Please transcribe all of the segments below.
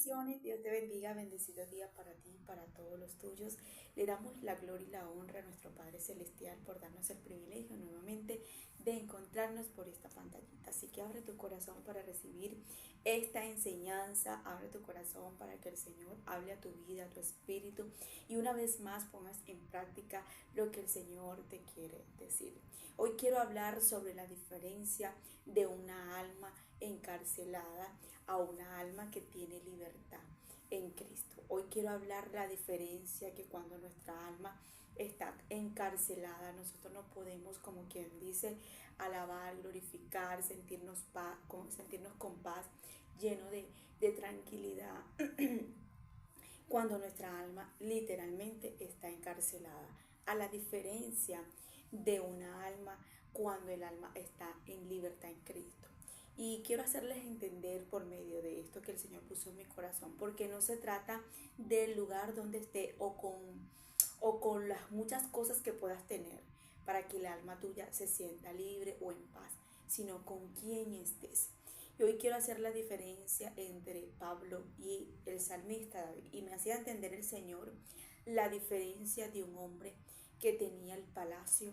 Bendiciones, Dios te bendiga, bendecido día para ti y para todos los tuyos. Le damos la gloria y la honra a nuestro Padre Celestial por darnos el privilegio nuevamente de encontrarnos por esta pantallita. Así que abre tu corazón para recibir esta enseñanza, abre tu corazón para que el Señor hable a tu vida, a tu espíritu y una vez más pongas en práctica lo que el Señor te quiere decir. Hoy quiero hablar sobre la diferencia de una alma encarcelada a una alma que tiene libertad en Cristo. Hoy quiero hablar la diferencia que cuando nuestra alma está encarcelada, nosotros no podemos, como quien dice, alabar, glorificar, sentirnos con paz, lleno de tranquilidad, cuando nuestra alma literalmente está encarcelada. A la diferencia de una alma cuando el alma está en libertad en Cristo. Y quiero hacerles entender por medio de esto que el Señor puso en mi corazón, porque no se trata del lugar donde esté o con las muchas cosas que puedas tener para que el alma tuya se sienta libre o en paz, sino con quién estés. Y hoy quiero hacer la diferencia entre Pablo y el salmista David. Y me hacía entender el Señor la diferencia de un hombre que tenía el palacio,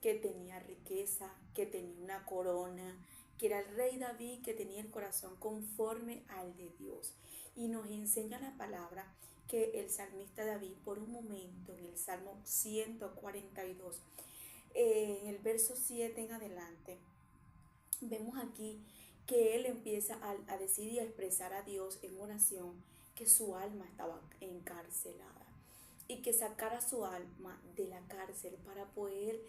que tenía riqueza, que tenía una corona, que era el rey David, que tenía el corazón conforme al de Dios. Y nos enseña la palabra que el salmista David, por un momento, en el Salmo 142, en el verso 7 en adelante, vemos aquí que él empieza a decir y a expresar a Dios en oración que su alma estaba encarcelada y que sacara su alma de la cárcel para poder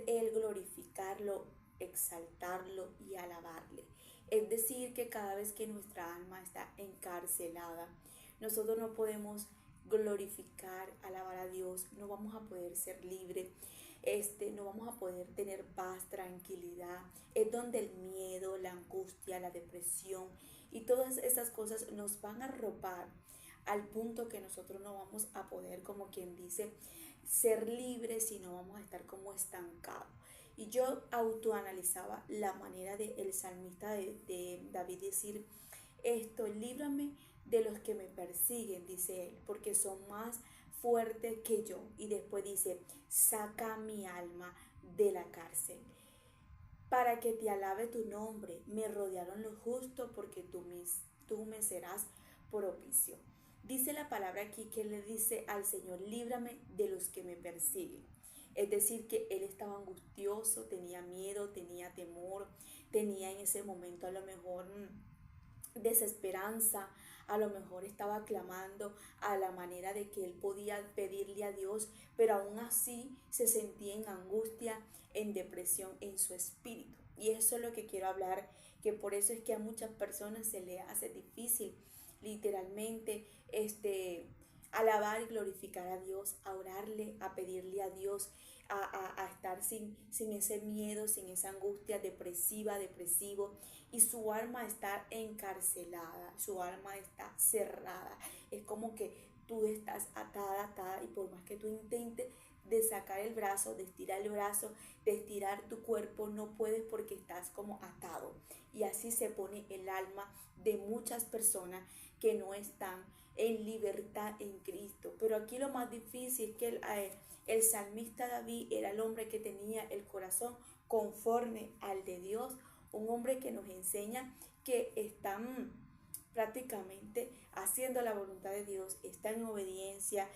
él glorificarlo, exaltarlo y alabarle. Es decir, que cada vez que nuestra alma está encarcelada, nosotros no podemos glorificar, alabar a Dios, no vamos a poder ser libres, no vamos a poder tener paz, tranquilidad. Es donde el miedo, la angustia, la depresión y todas esas cosas nos van a arropar al punto que nosotros no vamos a poder, como quien dice, ser libres, sino vamos a estar como estancados. Y yo autoanalizaba la manera del salmista de David decir esto: líbrame de los que me persiguen, dice él, porque son más fuertes que yo. Y después dice, saca mi alma de la cárcel para que te alabe tu nombre. Me rodearon los justos porque tú me serás propicio. Dice la palabra aquí que él le dice al Señor, líbrame de los que me persiguen. Es decir, que él estaba angustioso, tenía miedo, tenía temor, tenía en ese momento a lo mejor desesperanza, a lo mejor estaba clamando a la manera de que él podía pedirle a Dios, pero aún así se sentía en angustia, en depresión en su espíritu. Y eso es lo que quiero hablar, que por eso es que a muchas personas se le hace difícil literalmente alabar y glorificar a Dios, a orarle, a pedirle a Dios, a estar sin ese miedo, sin esa angustia depresivo, y su alma está encarcelada, su alma está cerrada. Es como que tú estás atada, y por más que tú intentes de sacar el brazo, de estirar el brazo, de estirar tu cuerpo, no puedes porque estás como atado. Y así se pone el alma de muchas personas que no están en libertad en Cristo. Pero aquí lo más difícil es que el salmista David era el hombre que tenía el corazón conforme al de Dios, un hombre que nos enseña que están prácticamente haciendo la voluntad de Dios, está en obediencia,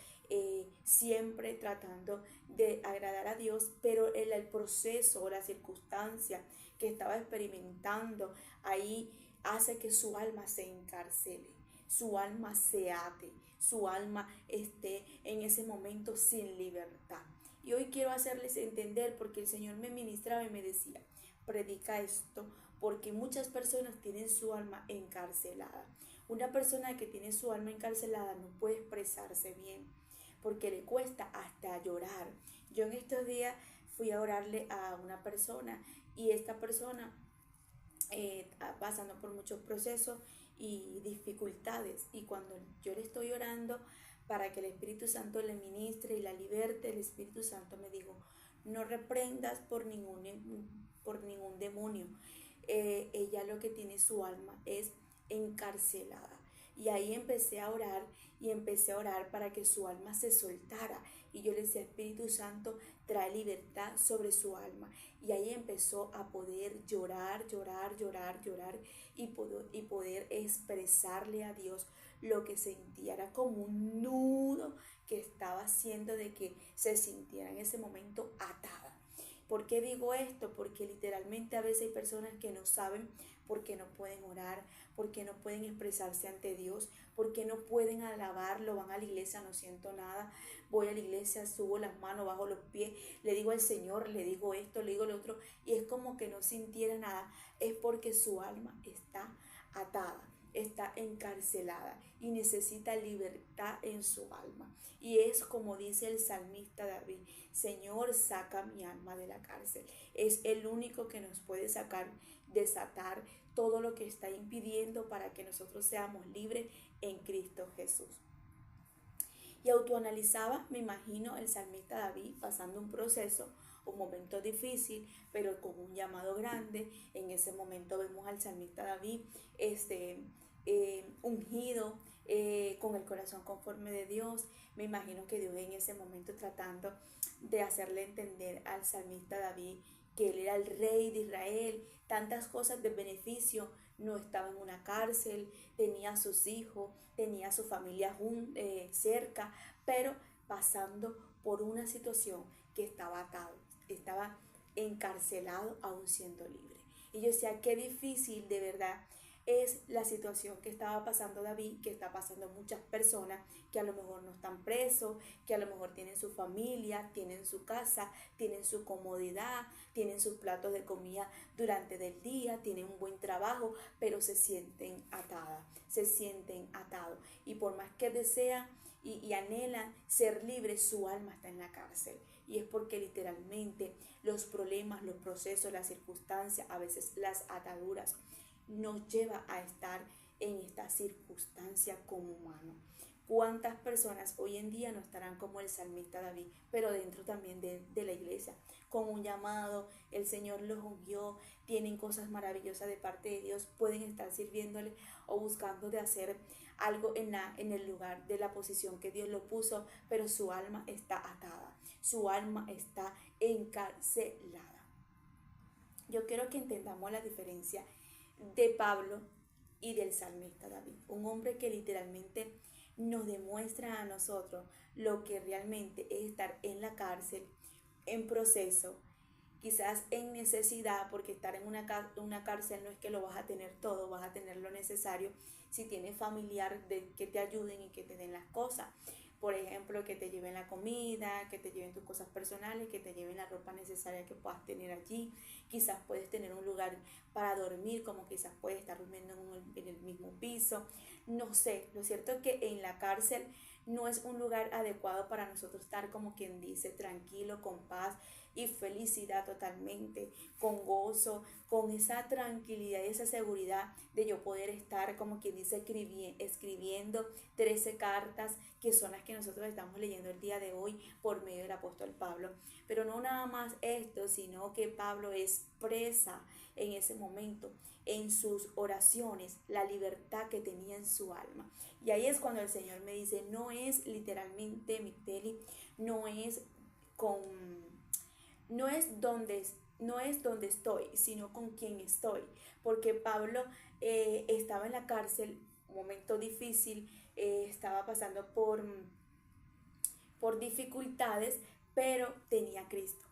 siempre tratando de agradar a Dios, pero el proceso o la circunstancia que estaba experimentando ahí hace que su alma se encarcele, su alma se ate, su alma esté en ese momento sin libertad. Y hoy quiero hacerles entender, porque el Señor me ministraba y me decía, predica esto, porque muchas personas tienen su alma encarcelada. Una persona que tiene su alma encarcelada no puede expresarse bien, porque le cuesta hasta llorar. Yo en estos días fui a orarle a una persona, y esta persona pasando por muchos procesos y dificultades, y cuando yo le estoy orando para que el Espíritu Santo le ministre y la liberte, el Espíritu Santo me dijo, no reprendas por ningún demonio. Ella lo que tiene su alma es encarcelada. Y ahí empecé a orar y empecé a orar para que su alma se soltara. Y yo le decía, Espíritu Santo, trae libertad sobre su alma. Y ahí empezó a poder llorar, llorar, llorar, llorar y poder expresarle a Dios lo que sentía. Era como un nudo que estaba haciendo de que se sintiera en ese momento atada. ¿Por qué digo esto? Porque literalmente a veces hay personas que no saben por qué no pueden orar, por qué no pueden expresarse ante Dios, por qué no pueden alabarlo, van a la iglesia, no siento nada, voy a la iglesia, subo las manos, bajo los pies, le digo al Señor, le digo esto, le digo lo otro, y es como que no sintiera nada, es porque su alma está atada, está encarcelada y necesita libertad en su alma. Y es como dice el salmista David, Señor, saca mi alma de la cárcel. Es el único que nos puede sacar, desatar todo lo que está impidiendo para que nosotros seamos libres en Cristo Jesús. Y autoanalizaba, me imagino, el salmista David pasando un proceso, un momento difícil, pero con un llamado grande. En ese momento vemos al salmista David ungido, con el corazón conforme de Dios. Me imagino que Dios en ese momento tratando de hacerle entender al salmista David que él era el rey de Israel, tantas cosas de beneficio, no estaba en una cárcel, tenía a sus hijos, tenía a su familia cerca, pero pasando por una situación que estaba atado, estaba encarcelado aún siendo libre. Y yo decía, qué difícil de verdad es la situación que estaba pasando David, que está pasando muchas personas que a lo mejor no están presos, que a lo mejor tienen su familia, tienen su casa, tienen su comodidad, tienen sus platos de comida durante el día, tienen un buen trabajo, pero se sienten atadas, se sienten atados. Y por más que desean y anhelan ser libres, su alma está en la cárcel. Y es porque literalmente los problemas, los procesos, las circunstancias, a veces las ataduras, nos lleva a estar en esta circunstancia como humano. ¿Cuántas personas hoy en día no estarán como el salmista David, pero dentro también de la iglesia, con un llamado, el Señor los ungió, tienen cosas maravillosas de parte de Dios, pueden estar sirviéndole o buscando de hacer algo en el lugar de la posición que Dios lo puso, pero su alma está atada, su alma está encarcelada? Yo quiero que entendamos la diferencia de Pablo y del salmista David, un hombre que literalmente nos demuestra a nosotros lo que realmente es estar en la cárcel, en proceso, quizás en necesidad, porque estar en una cárcel no es que lo vas a tener todo, vas a tener lo necesario si tienes familiar de que te ayuden y que te den las cosas. Por ejemplo, que te lleven la comida, que te lleven tus cosas personales, que te lleven la ropa necesaria que puedas tener allí. Quizás puedes tener un lugar para dormir, como quizás puedes estar durmiendo en el mismo piso. No sé, lo cierto es que en la cárcel no es un lugar adecuado para nosotros estar, como quien dice, tranquilo, con paz y felicidad totalmente, con gozo, con esa tranquilidad y esa seguridad de yo poder estar, como quien dice, escribiendo 13 cartas, que son las que nosotros estamos leyendo el día de hoy por medio del apóstol Pablo. Pero no nada más esto, sino que Pablo expresa en ese momento, en sus oraciones, la libertad que tenía en su alma. Y ahí es cuando el Señor me dice, no es literalmente, Micteli, no es con, no es donde estoy, sino con quien estoy. Porque Pablo estaba en la cárcel, un momento difícil, estaba pasando por dificultades, pero tenía a Cristo.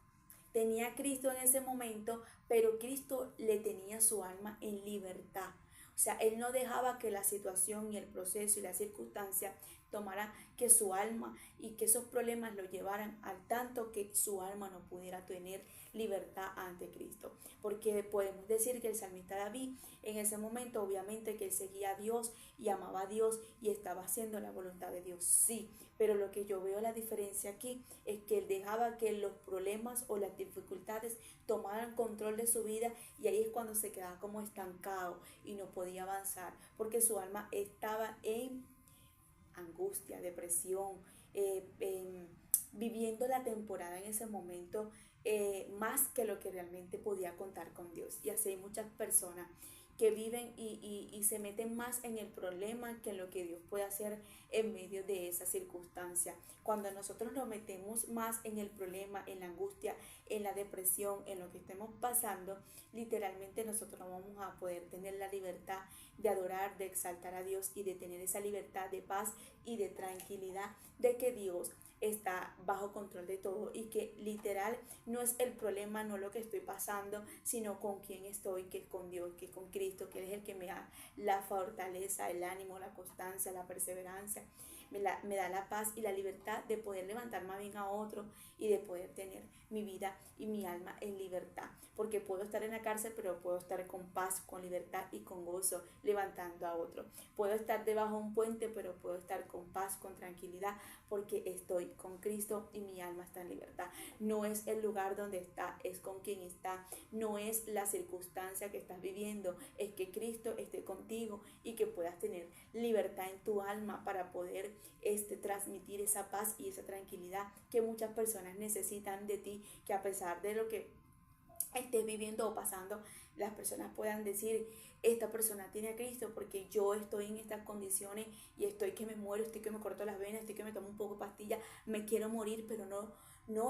Tenía a Cristo en ese momento, pero Cristo le tenía su alma en libertad. O sea, él no dejaba que la situación y el proceso y la circunstancia tomara que su alma y que esos problemas lo llevaran al tanto que su alma no pudiera tener libertad ante Cristo. Porque podemos decir que el salmista David en ese momento, obviamente que él seguía a Dios y amaba a Dios y estaba haciendo la voluntad de Dios, sí, pero lo que yo veo la diferencia aquí es que él dejaba que los problemas o las dificultades tomaran control de su vida, y ahí es cuando se quedaba como estancado y no podía avanzar porque su alma estaba en angustia, depresión, viviendo la temporada en ese momento, más que lo que realmente podía contar con Dios. Y así hay muchas personas que viven y se meten más en el problema que en lo que Dios puede hacer en medio de esa circunstancia. Cuando nosotros nos metemos más en el problema, en la angustia, en la depresión, en lo que estemos pasando, literalmente nosotros no vamos a poder tener la libertad de adorar, de exaltar a Dios y de tener esa libertad de paz y de tranquilidad de que Dios está bajo control de todo y que literal no es el problema, no lo que estoy pasando, sino con quién estoy, que es con Dios, que es con Cristo, que Él es el que me da la fortaleza, el ánimo, la constancia, la perseverancia, me da la paz y la libertad de poder levantar más bien a otro y de poder tener mi vida y mi alma en libertad, porque puedo estar en la cárcel, pero puedo estar con paz, con libertad y con gozo, levantando a otro. Puedo estar debajo de un puente, pero puedo estar con paz, con tranquilidad, porque estoy con Cristo y mi alma está en libertad. No es el lugar donde está, es con quien está. No es la circunstancia que estás viviendo, es que Cristo esté contigo y que puedas tener libertad en tu alma para poder transmitir esa paz y esa tranquilidad que muchas personas necesitan de ti, que a pesar de lo que estés viviendo o pasando, las personas puedan decir, esta persona tiene a Cristo porque yo estoy en estas condiciones y estoy que me muero, estoy que me corto las venas, estoy que me tomo un poco de pastilla, me quiero morir, pero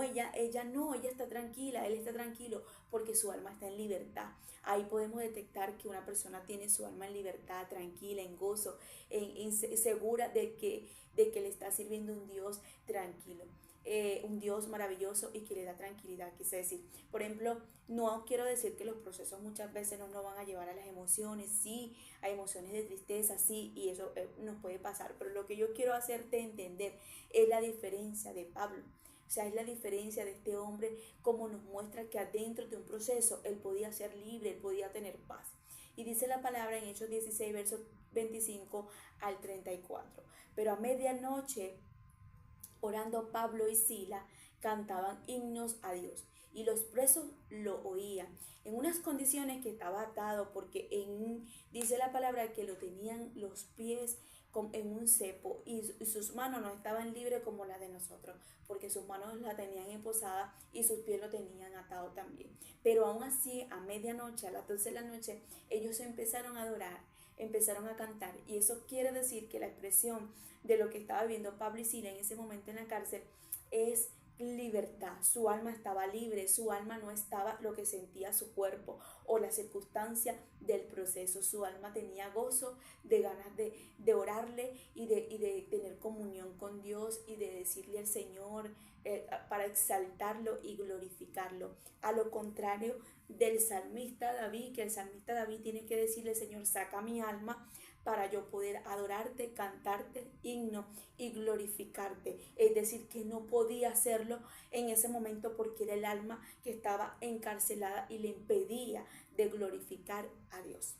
ella está tranquila, él está tranquilo porque su alma está en libertad. Ahí podemos detectar que una persona tiene su alma en libertad, tranquila, en gozo, segura de que le está sirviendo un Dios tranquilo. Un Dios maravilloso y que le da tranquilidad, quise decir. Por ejemplo, no quiero decir que los procesos muchas veces no nos van a llevar a las emociones, sí, a emociones de tristeza, sí, y eso nos puede pasar, pero lo que yo quiero hacerte entender es la diferencia de Pablo. O sea, es la diferencia de este hombre, como nos muestra que adentro de un proceso él podía ser libre, él podía tener paz. Y dice la palabra en Hechos 16, versos 25 al 34. Pero a medianoche, orando, Pablo y Sila cantaban himnos a Dios y los presos lo oían en unas condiciones que estaba atado porque dice la palabra que lo tenían los pies en un cepo y sus manos no estaban libres como las de nosotros, porque sus manos la tenían esposada y sus pies lo tenían atado también. Pero aún así, a medianoche, a las 12 de la noche, ellos empezaron a adorar, empezaron a cantar, y eso quiere decir que la expresión de lo que estaba viviendo Pablo y Sila en ese momento en la cárcel es libertad. Su alma estaba libre, su alma no estaba lo que sentía su cuerpo o la circunstancia del proceso. Su alma tenía gozo, de ganas de orarle y de tener comunión con Dios y de decirle al Señor para exaltarlo y glorificarlo. A lo contrario del salmista David, que el salmista David tiene que decirle, Señor, saca mi alma para yo poder adorarte, cantarte himno y glorificarte. Es decir, que no podía hacerlo en ese momento porque era el alma que estaba encarcelada y le impedía de glorificar a Dios.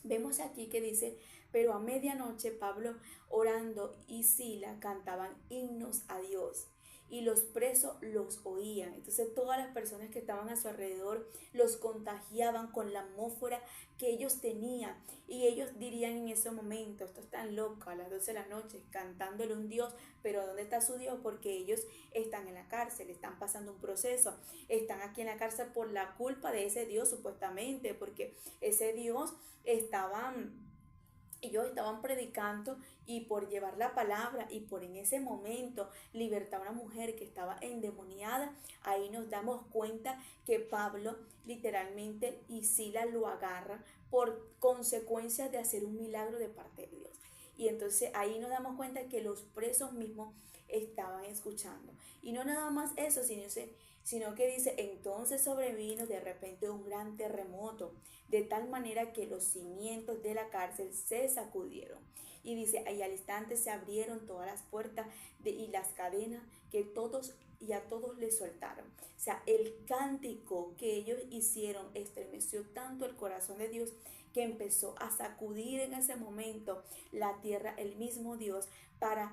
Vemos aquí que dice, pero a medianoche Pablo orando y Sila cantaban himnos a Dios y los presos los oían. Entonces todas las personas que estaban a su alrededor los contagiaban con la atmósfera que ellos tenían, y ellos dirían en ese momento, estos están locos a las 12 de la noche cantándole a un Dios, pero ¿dónde está su Dios? Porque ellos están en la cárcel, están pasando un proceso, están aquí en la cárcel por la culpa de ese Dios supuestamente, porque ese Dios ellos estaban predicando y por llevar la palabra y por en ese momento libertar a una mujer que estaba endemoniada. Ahí nos damos cuenta que Pablo literalmente y Sila lo agarran por consecuencias de hacer un milagro de parte de Dios. Y entonces ahí nos damos cuenta que los presos mismos estaban escuchando. Y no nada más eso, sino que dice, entonces sobrevino de repente un gran terremoto, de tal manera que los cimientos de la cárcel se sacudieron. Y dice, y al instante se abrieron todas las puertas y las cadenas que todos y a todos les soltaron. O sea, el cántico que ellos hicieron estremeció tanto el corazón de Dios que empezó a sacudir en ese momento la tierra, el mismo Dios, para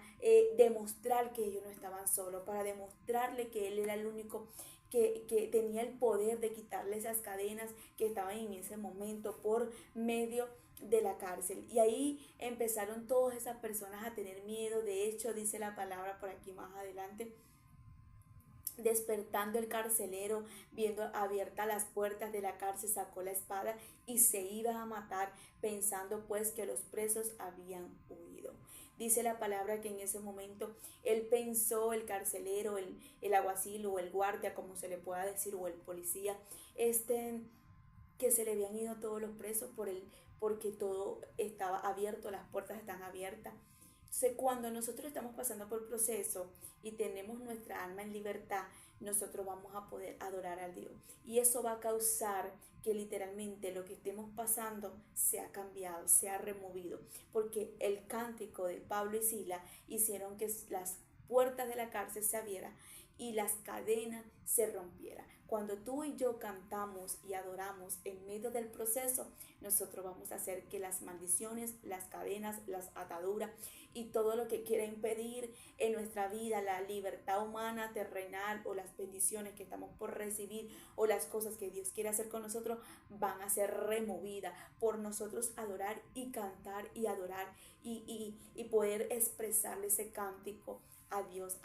demostrar que ellos no estaban solos, para demostrarle que Él era el único que tenía el poder de quitarle esas cadenas que estaban en ese momento por medio de la cárcel. Y ahí empezaron todas esas personas a tener miedo. De hecho, dice la palabra por aquí más adelante, Despertando el carcelero, viendo abiertas las puertas de la cárcel, sacó la espada y se iba a matar, pensando pues que los presos habían huido. Dice la palabra que en ese momento él pensó, el carcelero, el alguacil o el guardia, como se le pueda decir, o el policía, que se le habían ido todos los presos porque todo estaba abierto, las puertas están abiertas. Entonces, cuando nosotros estamos pasando por el proceso y tenemos nuestra alma en libertad, nosotros vamos a poder adorar a Dios. Y eso va a causar que literalmente lo que estemos pasando sea cambiado, sea removido. Porque el cántico de Pablo y Sila hicieron que las puertas de la cárcel se abrieran y las cadenas se rompieran. Cuando tú y yo cantamos y adoramos en medio del proceso, nosotros vamos a hacer que las maldiciones, las cadenas, las ataduras y todo lo que quiera impedir en nuestra vida la libertad humana, terrenal o las bendiciones que estamos por recibir o las cosas que Dios quiere hacer con nosotros van a ser removidas por nosotros adorar y cantar y adorar y poder expresarle ese cántico a Dios,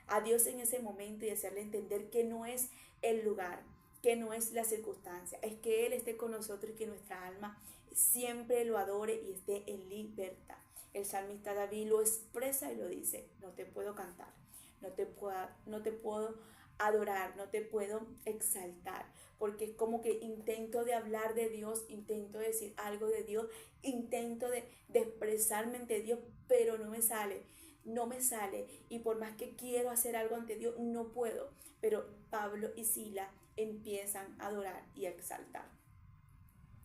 a Dios en ese momento y hacerle entender que no es el lugar, que no es la circunstancia, es que Él esté con nosotros y que nuestra alma siempre lo adore y esté en libertad. El salmista David lo expresa y lo dice: no te puedo cantar, no te puedo adorar, no te puedo exaltar, porque es como que intento de hablar de Dios, intento de decir algo de Dios, intento de expresarme ante Dios, pero no me sale, y por más que quiero hacer algo ante Dios, no puedo. Pero Pablo y Sila empiezan a adorar y a exaltar.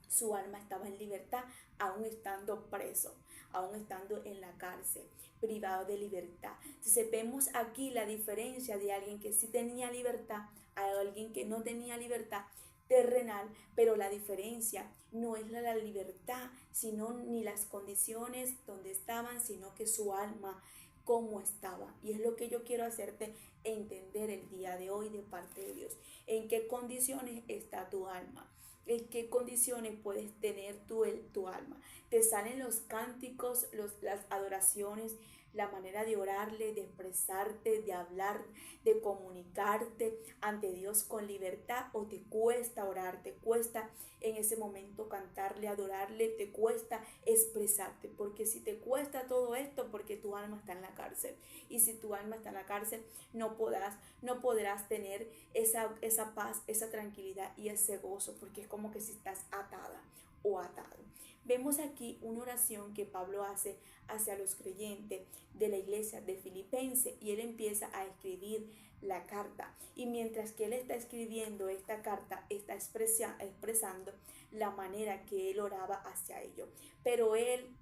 Su alma estaba en libertad, aún estando preso, aún estando en la cárcel, privado de libertad. Entonces vemos aquí la diferencia de alguien que sí tenía libertad a alguien que no tenía libertad terrenal, pero la diferencia no es la libertad, sino ni las condiciones donde estaban, sino que su alma cómo estaba. Y es lo que yo quiero hacerte entender el día de hoy de parte de Dios. ¿En qué condiciones está tu alma? ¿En qué condiciones puedes tener tu alma? Te salen los cánticos, las adoraciones, la manera de orarle, de expresarte, de hablar, de comunicarte ante Dios con libertad, o te cuesta orar, te cuesta en ese momento cantarle, adorarle, te cuesta expresarte, porque si te cuesta todo esto, porque tu alma está en la cárcel, y si tu alma está en la cárcel, no podrás tener esa paz, esa tranquilidad y ese gozo, porque es como que si estás atada o atado. Vemos aquí una oración que Pablo hace hacia los creyentes de la iglesia de Filipenses, y él empieza a escribir la carta, y mientras que él está escribiendo esta carta, está expresando la manera que él oraba hacia ellos. Pero él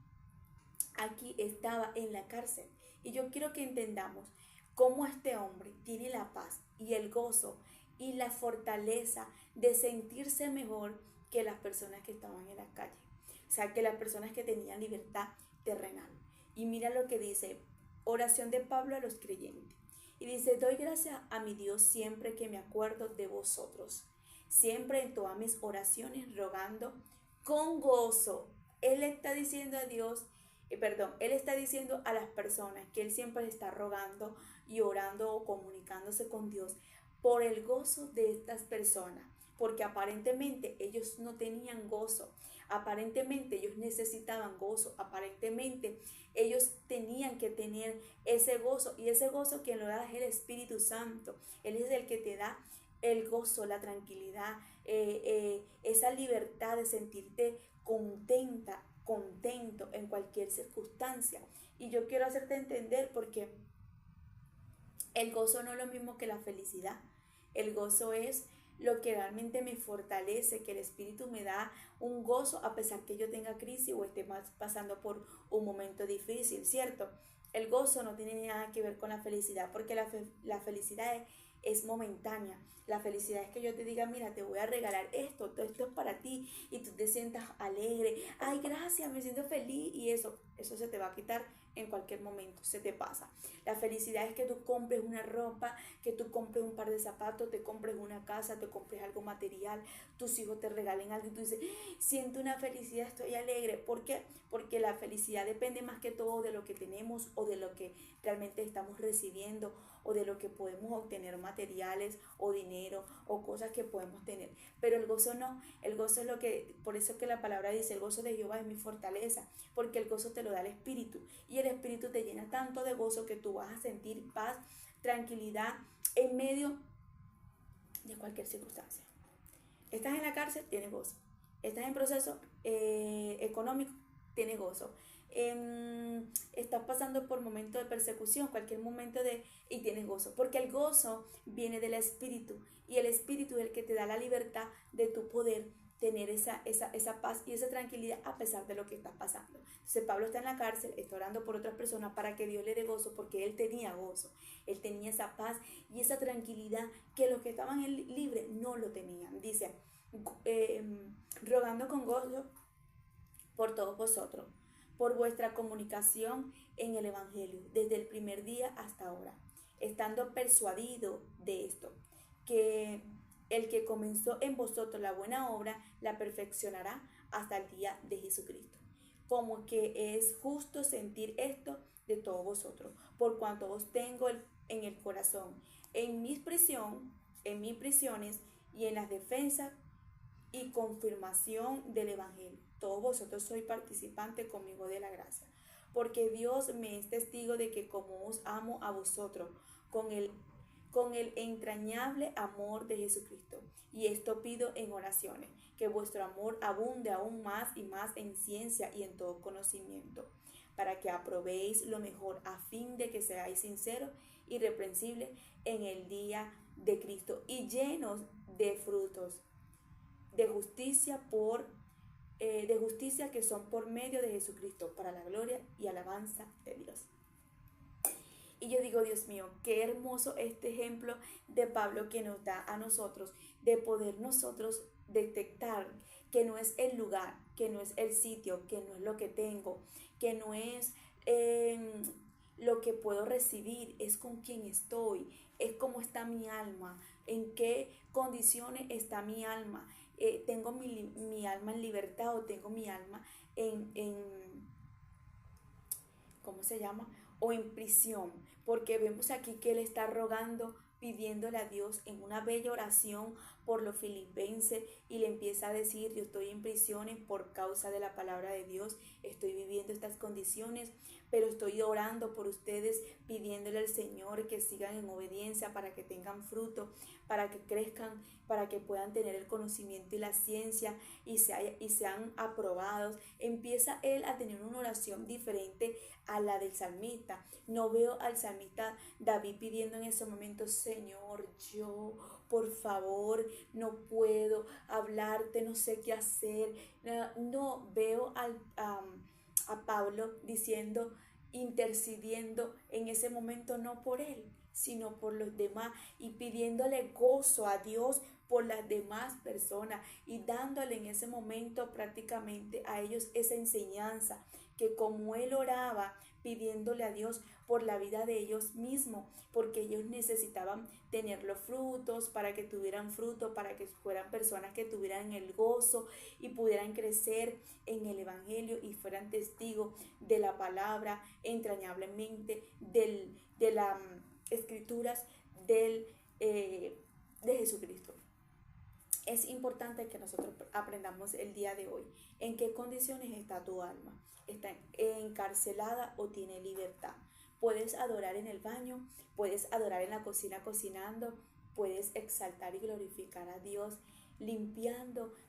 aquí estaba en la cárcel, y yo quiero que entendamos cómo este hombre tiene la paz y el gozo y la fortaleza de sentirse mejor que las personas que estaban en la calle, o sea, que las personas que tenían libertad terrenal. Y mira lo que dice, oración de Pablo a los creyentes. Y dice: doy gracias a mi Dios siempre que me acuerdo de vosotros, siempre en todas mis oraciones rogando con gozo. Él está diciendo a Dios, él está diciendo a las personas que él siempre está rogando y orando o comunicándose con Dios por el gozo de estas personas, porque aparentemente ellos no tenían gozo, aparentemente ellos necesitaban gozo, aparentemente ellos tenían que tener ese gozo, y ese gozo quien lo da es el Espíritu Santo. Él es el que te da el gozo, la tranquilidad, esa libertad de sentirte contento en cualquier circunstancia. Y yo quiero hacerte entender, porque el gozo no es lo mismo que la felicidad. El gozo es lo que realmente me fortalece, que el Espíritu me da un gozo a pesar que yo tenga crisis o esté pasando por un momento difícil, ¿cierto? El gozo no tiene nada que ver con la felicidad, porque la felicidad es momentánea. La felicidad es que yo te diga: mira, te voy a regalar esto es para ti, y tú te sientas alegre. Ay, gracias, me siento feliz, y eso eso se te va a quitar en cualquier momento, se te pasa. La felicidad es que tú compres una ropa, que tú compres un par de zapatos, te compres una casa, te compres algo material, tus hijos te regalen algo y tú dices, siento una felicidad, estoy alegre. ¿Por qué? Porque la felicidad depende más que todo de lo que tenemos o de lo que realmente estamos recibiendo o de lo que podemos obtener, materiales o dinero o cosas que podemos tener. Pero el gozo no, el gozo es lo que, por eso que la palabra dice, el gozo de Jehová es mi fortaleza, porque el gozo te lo da el Espíritu y el Espíritu te llena tanto de gozo que tú vas a sentir paz, tranquilidad en medio de cualquier circunstancia. Estás en la cárcel, tienes gozo. Estás en proceso económico, tienes gozo. Estás pasando por momentos de persecución, cualquier momento y tienes gozo. Porque el gozo viene del Espíritu y el Espíritu es el que te da la libertad de tu poder tener esa paz y esa tranquilidad a pesar de lo que estás pasando. Entonces Pablo está en la cárcel, está orando por otras personas para que Dios le dé gozo porque él tenía gozo, él tenía esa paz y esa tranquilidad que los que estaban libres no lo tenían. Dice, rogando con gozo por todos vosotros, por vuestra comunicación en el Evangelio, desde el primer día hasta ahora, estando persuadido de esto, que el que comenzó en vosotros la buena obra, la perfeccionará hasta el día de Jesucristo. Como que es justo sentir esto de todos vosotros, por cuanto os tengo en el corazón, en mis prisiones y en las defensas y confirmación del Evangelio. Todos vosotros sois participantes conmigo de la gracia, porque Dios me es testigo de que como os amo a vosotros con el entrañable amor de Jesucristo. Y esto pido en oraciones, que vuestro amor abunde aún más y más en ciencia y en todo conocimiento, para que aprobéis lo mejor a fin de que seáis sinceros y irreprensibles en el día de Cristo y llenos de frutos de justicia de justicia que son por medio de Jesucristo para la gloria y alabanza de Dios. Y yo digo, Dios mío, qué hermoso este ejemplo de Pablo que nos da a nosotros, de poder nosotros detectar que no es el lugar, que no es el sitio, que no es lo que tengo, que no es lo que puedo recibir, es con quién estoy, es cómo está mi alma, en qué condiciones está mi alma. Tengo mi alma en libertad o tengo mi alma en ¿cómo se llama? O en prisión, porque vemos aquí que él está rogando, pidiéndole a Dios en una bella oración por los filipenses y le empieza a decir, yo estoy en prisiones por causa de la palabra de Dios, estoy viviendo estas condiciones, pero estoy orando por ustedes, pidiéndole al Señor que sigan en obediencia para que tengan fruto, para que crezcan, para que puedan tener el conocimiento y la ciencia y sean aprobados. Empieza él a tener una oración diferente a la del salmista. No veo al salmista David pidiendo en ese momento, Señor, yo por favor no puedo hablarte, no sé qué hacer. No veo a Pablo diciendo, intercediendo en ese momento no por él, sino por los demás y pidiéndole gozo a Dios por las demás personas y dándole en ese momento prácticamente a ellos esa enseñanza que como él oraba pidiéndole a Dios por la vida de ellos mismos, porque ellos necesitaban tener los frutos para que tuvieran fruto, para que fueran personas que tuvieran el gozo y pudieran crecer en el Evangelio y fueran testigos de la palabra entrañablemente, de las escrituras de Jesucristo. Es importante que nosotros aprendamos el día de hoy en qué condiciones está tu alma. ¿Está encarcelada o tiene libertad? Puedes adorar en el baño, puedes adorar en la cocina cocinando, puedes exaltar y glorificar a Dios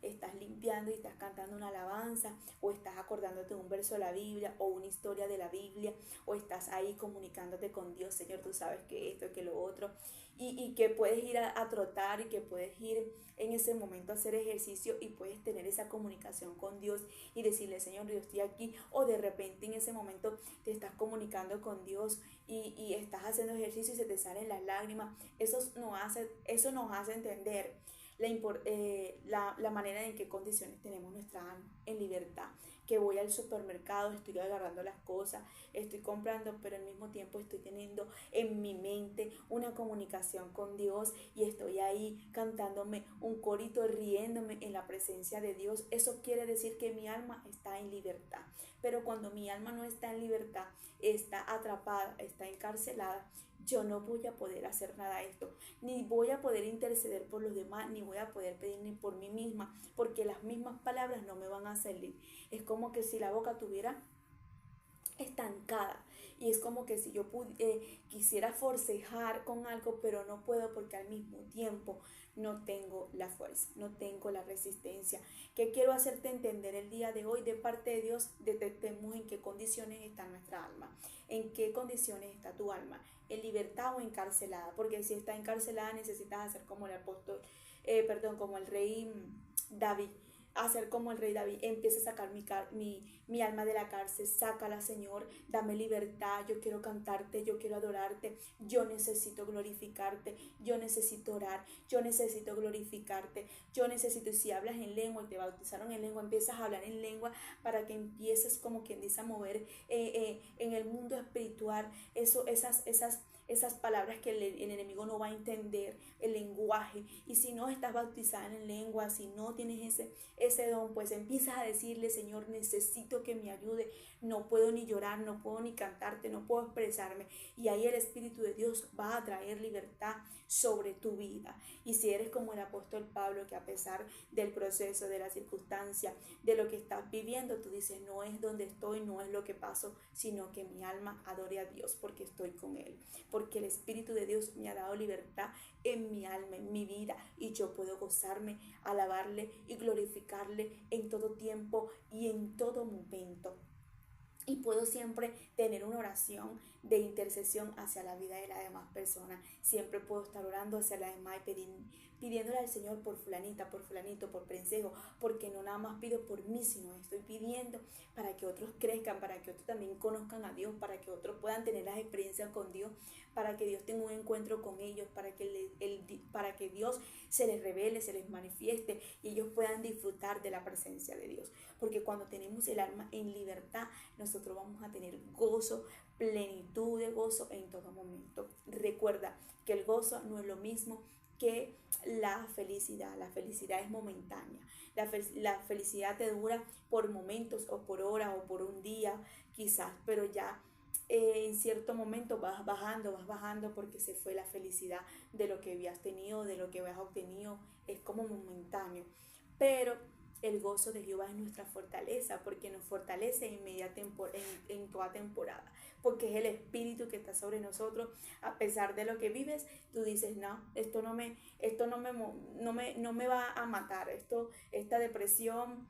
estás limpiando y estás cantando una alabanza o estás acordándote de un verso de la Biblia o una historia de la Biblia o estás ahí comunicándote con Dios, Señor, tú sabes que esto, que lo otro y que puedes ir a trotar y que puedes ir en ese momento a hacer ejercicio y puedes tener esa comunicación con Dios y decirle, Señor, yo estoy aquí, o de repente en ese momento te estás comunicando con Dios y estás haciendo ejercicio y se te salen las lágrimas. Eso nos hace entender la manera en qué condiciones tenemos nuestra alma en libertad, que voy al supermercado, estoy agarrando las cosas, estoy comprando, pero al mismo tiempo estoy teniendo en mi mente una comunicación con Dios y estoy ahí cantándome un corito, riéndome en la presencia de Dios. Eso quiere decir que mi alma está en libertad. Pero cuando mi alma no está en libertad, está atrapada, está encarcelada, yo no voy a poder hacer nada de esto, ni voy a poder interceder por los demás, ni voy a poder pedir ni por mí misma, porque las mismas palabras no me van a salir. Es como que si la boca tuviera estancada, y es como que si yo quisiera forcejar con algo, pero no puedo porque al mismo tiempo no tengo la fuerza, no tengo la resistencia. ¿Qué quiero hacerte entender el día de hoy? De parte de Dios, detectemos en qué condiciones está nuestra alma, en qué condiciones está tu alma, en libertad o encarcelada, porque si está encarcelada necesitas hacer como el apóstol, como el rey David, hacer como el rey David, empieza a sacar mi alma de la cárcel, sácala, Señor, dame libertad, yo quiero cantarte, yo quiero adorarte, yo necesito glorificarte, yo necesito orar, yo necesito glorificarte, yo necesito, y si hablas en lengua y te bautizaron en lengua, empiezas a hablar en lengua para que empieces, como quien dice, a mover en el mundo espiritual esas palabras que el enemigo no va a entender, el lenguaje. Y si no estás bautizada en lengua, si no tienes ese don, pues empiezas a decirle: Señor, necesito que me ayude, no puedo ni llorar, no puedo ni cantarte, no puedo expresarme. Y ahí el Espíritu de Dios va a traer libertad sobre tu vida. Y si eres como el apóstol Pablo, que a pesar del proceso, de la circunstancia, de lo que estás viviendo, tú dices: no es donde estoy, no es lo que paso, sino que mi alma adore a Dios porque estoy con Él, porque el Espíritu de Dios me ha dado libertad en mi alma, en mi vida, y yo puedo gozarme, alabarle y glorificarle en todo tiempo y en todo momento. Y puedo siempre tener una oración de intercesión hacia la vida de las demás personas. Siempre puedo estar orando hacia las demás y pidiéndole al Señor por fulanita, por fulanito, por prensejo, porque no nada más pido por mí, sino estoy pidiendo para que otros crezcan, para que otros también conozcan a Dios, para que otros puedan tener las experiencias con Dios, para que Dios tenga un encuentro con ellos, para que Dios se les revele, se les manifieste y ellos puedan disfrutar de la presencia de Dios. Porque cuando tenemos el alma en libertad, nosotros vamos a tener gozo, plenitud de gozo en todo momento. Recuerda que el gozo no es lo mismo que la felicidad. La felicidad es momentánea. La felicidad te dura por momentos o por horas o por un día quizás, pero ya en cierto momento vas bajando porque se fue la felicidad de lo que habías tenido, de lo que habías obtenido. Es como momentáneo. Pero el gozo de Jehová es nuestra fortaleza, porque nos fortalece en toda temporada, porque es el Espíritu que está sobre nosotros. A pesar de lo que vives, tú dices: no, esto no me va a matar, esta depresión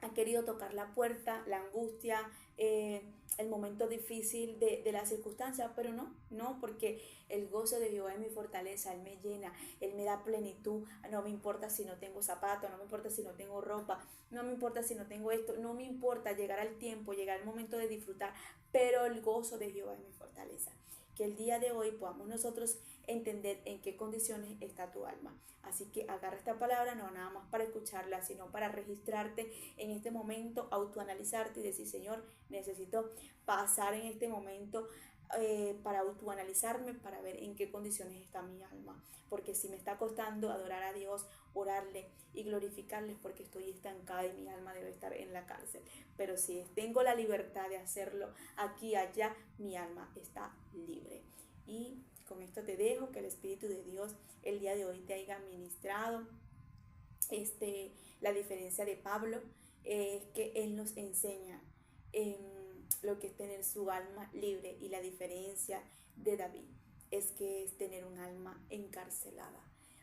ha querido tocar la puerta, la angustia, el momento difícil de la circunstancia, pero no, porque el gozo de Jehová es mi fortaleza. Él me llena, Él me da plenitud. No me importa si no tengo zapatos, no me importa si no tengo ropa, no me importa si no tengo esto, no me importa llegar al tiempo, llegar el momento de disfrutar, pero el gozo de Jehová es mi fortaleza. Que el día de hoy podamos nosotros entender en qué condiciones está tu alma. Así que agarra esta palabra, no nada más para escucharla, sino para registrarte en este momento, autoanalizarte y decir: Señor, necesito pasar en este momento para autoanalizarme, para ver en qué condiciones está mi alma. Porque si me está costando adorar a Dios, orarle y glorificarle, porque estoy estancada y mi alma debe estar en la cárcel. Pero si tengo la libertad de hacerlo aquí y allá, mi alma está libre. Y con esto te dejo, que el Espíritu de Dios el día de hoy te haya ministrado. La diferencia de Pablo es que él nos enseña lo que es tener su alma libre, y la diferencia de David es que es tener un alma encarcelada,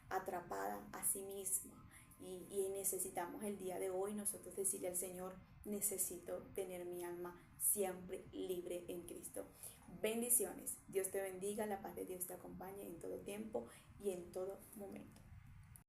atrapada a sí misma. Y necesitamos el día de hoy nosotros decirle al Señor: necesito tener mi alma siempre libre en Cristo. Bendiciones. Dios te bendiga, la paz de Dios te acompañe en todo tiempo y en todo momento.